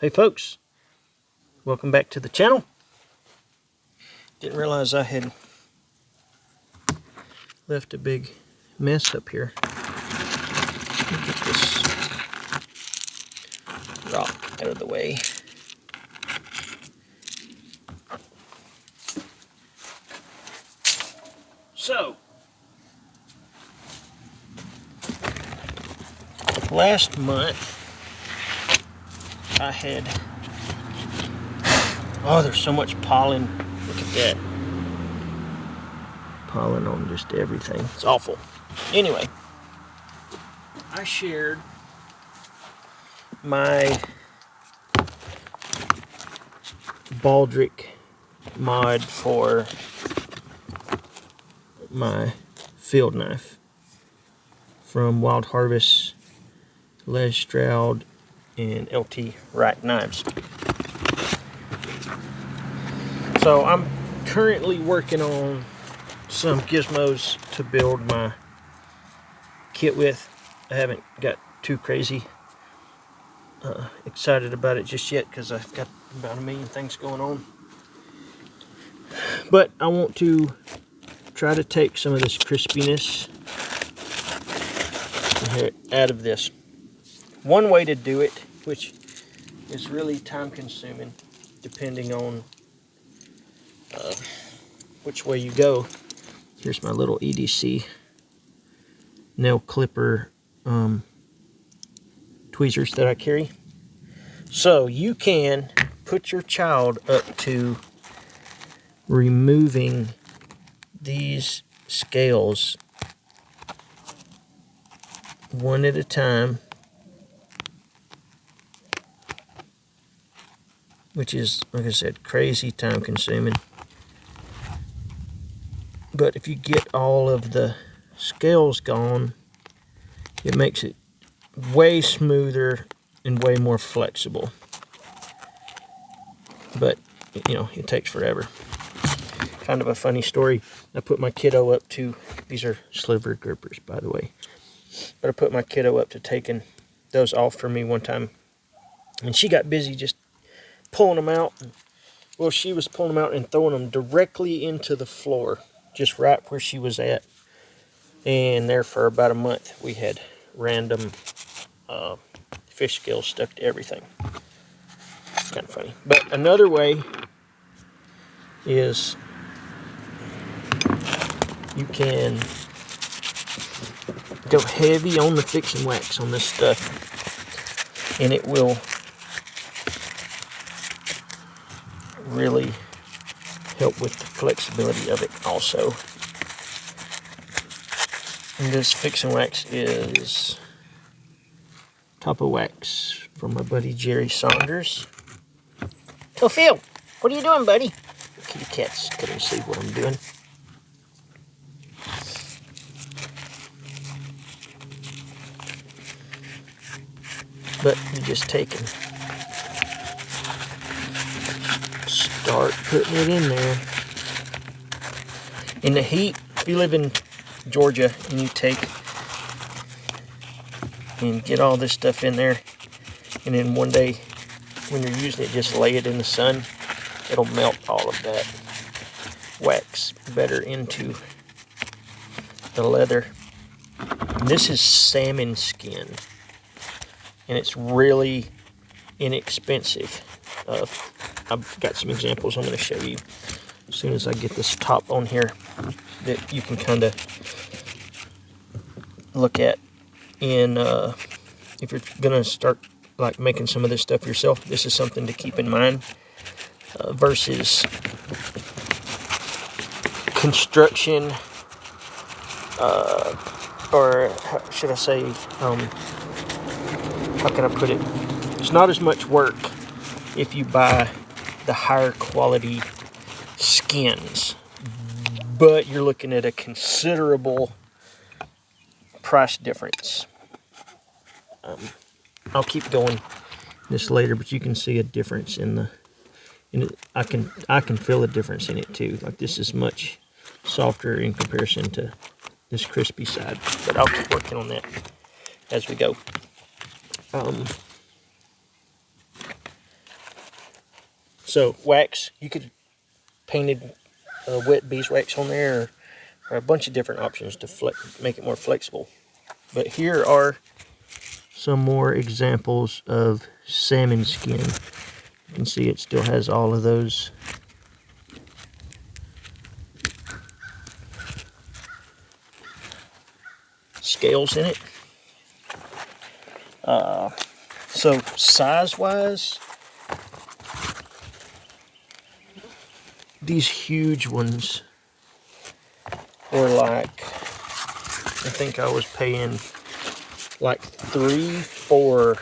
Hey folks, welcome back to the channel. Didn't realize I had left a big mess up here. Let me get this rock out of the way. So, last month I had, there's so much pollen. Look at that. Pollen on just everything. It's awful. Anyway, I shared my baldric mod for my field knife from Wild Harvest, Les Stroud, and LT Wright knives. So I'm currently working on some gizmos to build my kit with. I haven't got too crazy excited about it just yet because I've got about a million things going on. But I want to try to take some of this crispiness out of this. One way to do it, which is really time consuming depending on which way you go. Here's my little EDC nail clipper tweezers that I carry. So you can put your child up to removing these scales one at a time, which is, like I said, crazy time consuming. But if you get all of the scales gone, it makes it way smoother and way more flexible. But, you know, it takes forever. Kind of a funny story. I put my kiddo up to, these are sliver grippers, by the way. But I put my kiddo up to taking those off for me one time. And she got busy just pulling them out. Well, she was pulling them out and throwing them directly into the floor, just right where she was at. And there for about a month, we had random fish scales stuck to everything. It's kind of funny. But another way is you can go heavy on the fixing wax on this stuff, and it will really help with the flexibility of it also. And this fixing wax is Top of Wax from my buddy Jerry Saunders. Oh, Phil, what are you doing, buddy? The kitty cat's couldn't see what I'm doing. But you just take and start putting it in there. In the heat, if you live in Georgia and you take and get all this stuff in there, and then one day when you're using it, just lay it in the sun, it'll melt all of that wax better into the leather. And this is salmon skin, and it's really inexpensive. I've got some examples I'm going to show you as soon as I get this top on here that you can kind of look at. And if you're going to start like making some of this stuff yourself, this is something to keep in mind versus construction, or should I say, how can I put it? It's not as much work if you buy the higher quality skins, but you're looking at a considerable price difference. I'll keep going this later, but you can see a difference in the. I can feel a difference in it too. Like this is much softer in comparison to this crispy side, but I'll keep working on that as we go. So wax, you could painted wet beeswax on there, or a bunch of different options to make it more flexible. But here are some more examples of salmon skin. You can see it still has all of those scales in it. So size-wise, these huge ones were like, I think I was paying like 3 for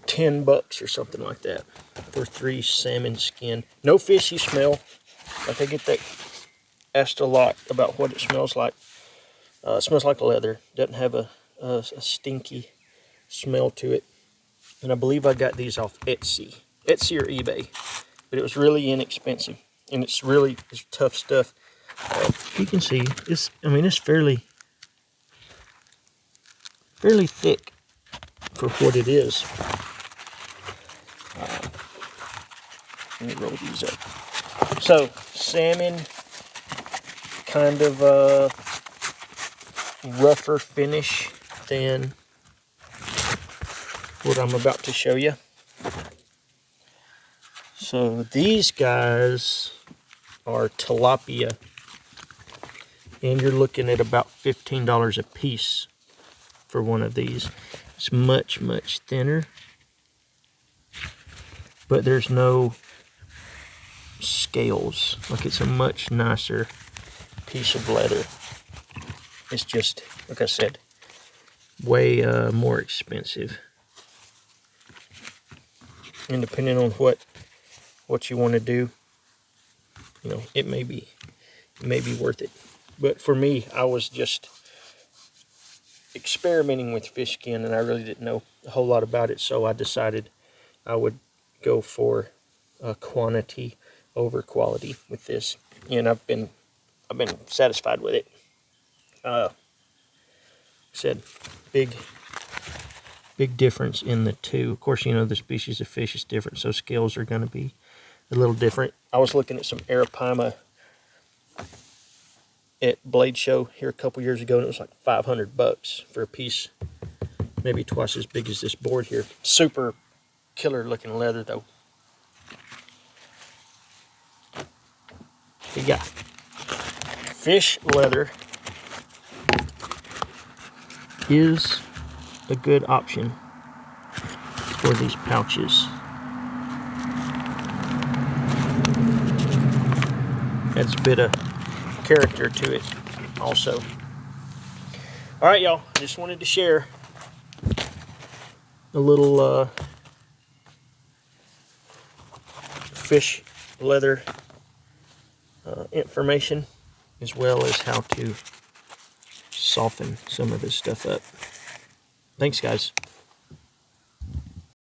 $10 or something like that for 3 salmon skin. No fishy smell. Like I get that asked a lot about what it smells like. It smells like leather. Doesn't have a stinky smell to it. And I believe I got these off Etsy or eBay, but it was really inexpensive, and it's tough stuff. You can see it's fairly thick for what it is. Let me roll these up. So salmon, kind of a rougher finish than what I'm about to show you. So these guys are tilapia, and you're looking at about $15 a piece for one of these. It's much thinner, but there's no scales. Like, it's a much nicer piece of leather. It's just, like I said, way more expensive. And depending on what you want to do, it may be worth it. But for me, I was just experimenting with fish skin, and I really didn't know a whole lot about it, so I decided I would go for quantity over quality with this, and I've been satisfied with it. Said big difference in the two. Of course, the species of fish is different, so scales are going to be a little different. I was looking at some arapaima at Blade Show here a couple years ago, and it was like $500 for a piece, maybe twice as big as this board here. Super killer looking leather though. But yeah, fish leather is a good option for these pouches. Adds a bit of character to it also. All right, y'all, just wanted to share a little fish leather information, as well as how to soften some of this stuff up. Thanks, guys.